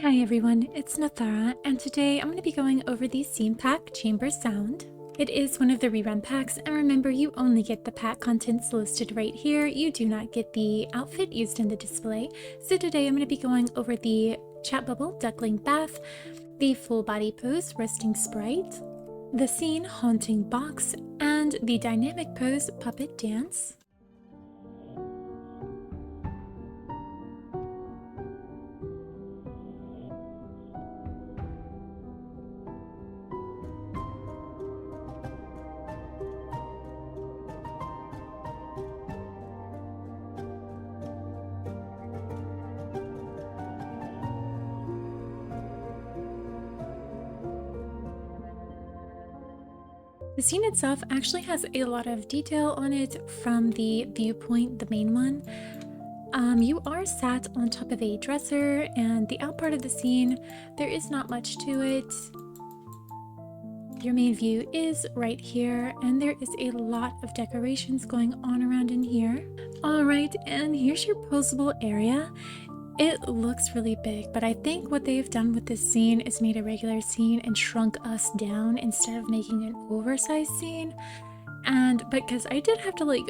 Hi everyone, it's Nathara, and today I'm going to be going over the Scene Pack Chamber Sound. It is one of the rerun packs, and remember, you only get the pack contents listed right here. You do not get the outfit used in the display. So today I'm going to be going over the Chat Bubble Duckling Bath, the Full Body Pose Resting Sprite, the Scene Haunting Box, and the Dynamic Pose Puppet Dance. The scene itself actually has a lot of detail on it from the viewpoint, the main one. You are sat on top of a dresser, and the out part of the scene, there is not much to it. Your main view is right here, and there is a lot of decorations going on around in here. Alright, and here's your posable area. It looks really big, but I think what they've done with this scene is made a regular scene and shrunk us down instead of making an oversized scene. And because I did have to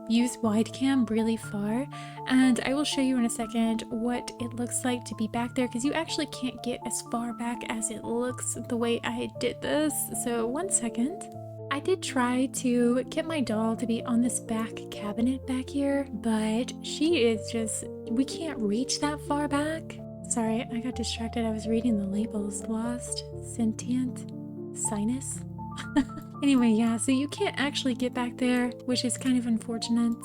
use wide cam really far, and I will show you in a second what it looks like to be back there, because you actually can't get as far back as it looks the way I did this. So one second. I did try to get my doll to be on this back cabinet back here, but she is just, we can't reach that far back. Sorry, I got distracted. I was reading the labels. Lost, sentient, sinus. Anyway, yeah, so you can't actually get back there, which is kind of unfortunate.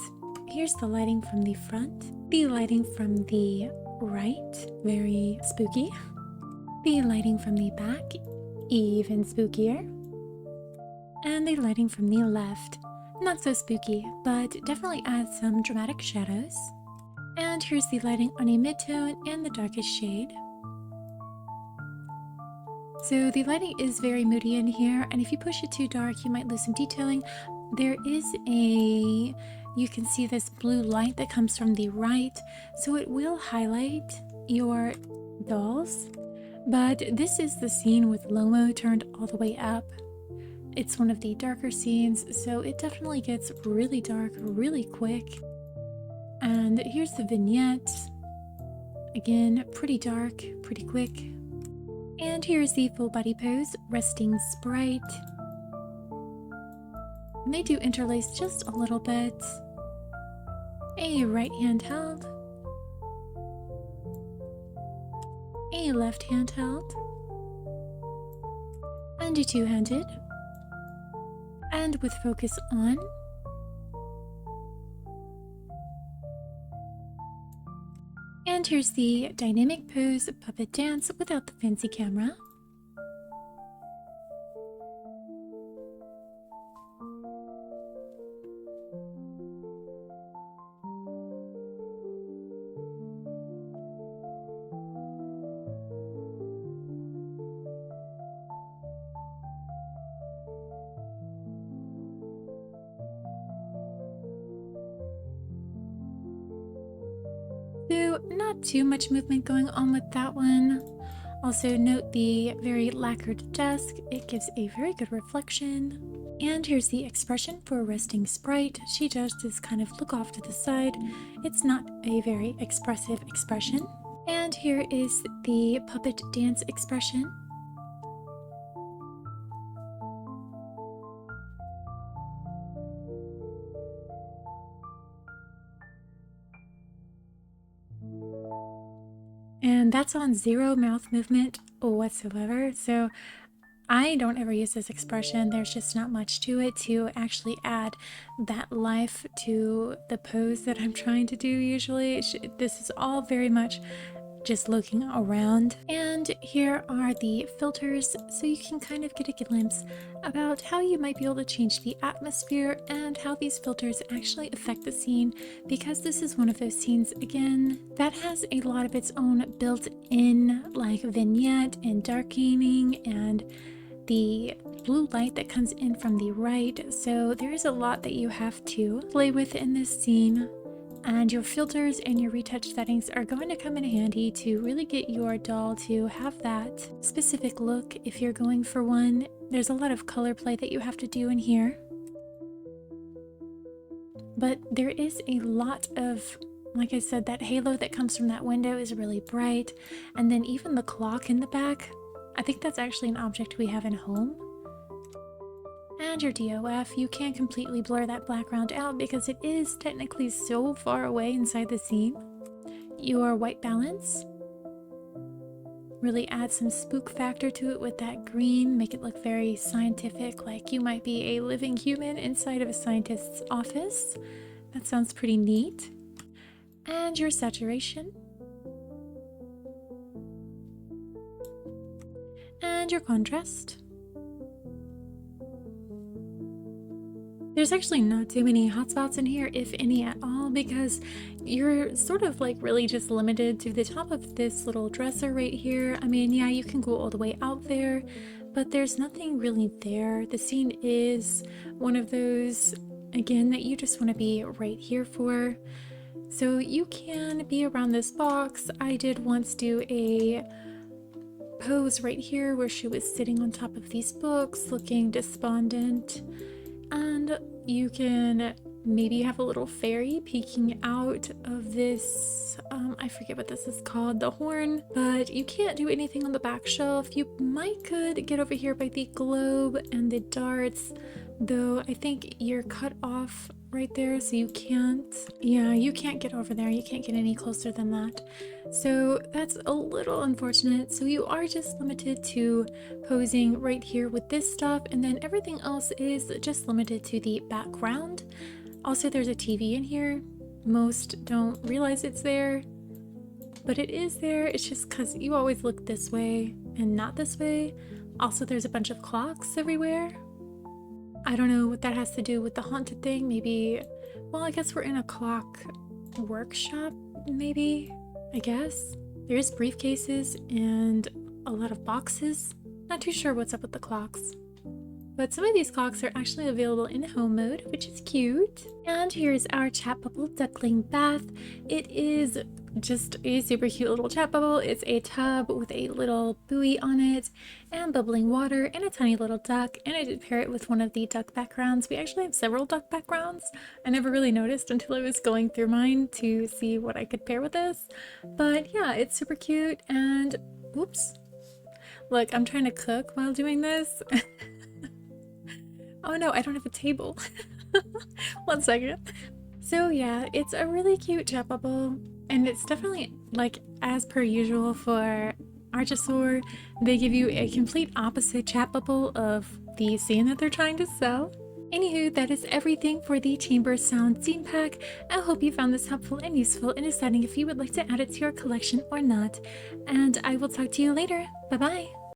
Here's the lighting from the front. The lighting from the right, very spooky. The lighting from the back, even spookier. And the lighting from the left, not so spooky, but definitely adds some dramatic shadows. And here's the lighting on a mid-tone and the darkest shade. So the lighting is very moody in here, and if you push it too dark, you might lose some detailing. There is you can see this blue light that comes from the right, so it will highlight your dolls. But this is the scene with Lomo turned all the way up. It's one of the darker scenes, so it definitely gets really dark really quick. And here's the vignette. Again, pretty dark, pretty quick. And here's the full body pose, resting sprite. And they do interlace just a little bit. A right hand held. A left hand held. And a two-handed. And with focus on. And here's the dynamic pose puppet dance without the fancy camera. So not too much movement going on with that one. Also note the very lacquered desk. It gives a very good reflection. And here's the expression for a resting sprite. She does this kind of look off to the side. It's not a very expressive expression. And here is the puppet dance expression. And that's on zero mouth movement whatsoever. So I don't ever use this expression. There's just not much to it to actually add that life to the pose that I'm trying to do usually. This is all very much just looking around. And here are the filters, so you can kind of get a glimpse about how you might be able to change the atmosphere and how these filters actually affect the scene, because this is one of those scenes, again, that has a lot of its own built-in vignette and darkening and the blue light that comes in from the right. So there is a lot that you have to play with in this scene. And your filters and your retouch settings are going to come in handy to really get your doll to have that specific look if you're going for one. There's a lot of color play that you have to do in here. But there is a lot of, like I said, that halo that comes from that window is really bright. And then even the clock in the back, I think that's actually an object we have in home. And your DOF, you can't completely blur that background out because it is technically so far away inside the scene. Your white balance, really add some spook factor to it with that green, make it look very scientific, like you might be a living human inside of a scientist's office. That sounds pretty neat. And your saturation. And your contrast. There's actually not too many hotspots in here, if any at all, because you're sort of like really just limited to the top of this little dresser right here. I mean, yeah, you can go all the way out there, but there's nothing really there. The scene is one of those, again, that you just want to be right here for. So you can be around this box. I did once do a pose right here where she was sitting on top of these books looking despondent. And you can maybe have a little fairy peeking out of this, I forget what this is called, the horn, but you can't do anything on the back shelf. You could get over here by the globe and the darts, though I think you're cut off right there, so you can't get over there. You can't get any closer than that. So that's a little unfortunate. So you are just limited to posing right here with this stuff, and then everything else is just limited to the background. Also, there's a TV in here. Most don't realize it's there, but it is there. It's just because you always look this way and not this way. Also, there's a bunch of clocks everywhere. I don't know what that has to do with the haunted thing. Maybe, well, I guess we're in a clock workshop, maybe, I guess. There's briefcases and a lot of boxes. Not too sure what's up with the clocks. But some of these clocks are actually available in home mode, which is cute. And here's our chat bubble Duckling Bath. It is just a super cute little chat bubble. It's a tub with a little buoy on it and bubbling water and a tiny little duck. And I did pair it with one of the duck backgrounds. We actually have several duck backgrounds. I never really noticed until I was going through mine to see what I could pair with this. But yeah, it's super cute. And oops, look, I'm trying to cook while doing this. Oh no, I don't have a table. 1 second. So yeah, it's a really cute chat bubble, and it's definitely, like, as per usual for Archosaur, they give you a complete opposite chat bubble of the scene that they're trying to sell. Anywho, that is everything for the Chamber Sound Scene Pack. I hope you found this helpful and useful in deciding if you would like to add it to your collection or not. And I will talk to you later. Bye bye!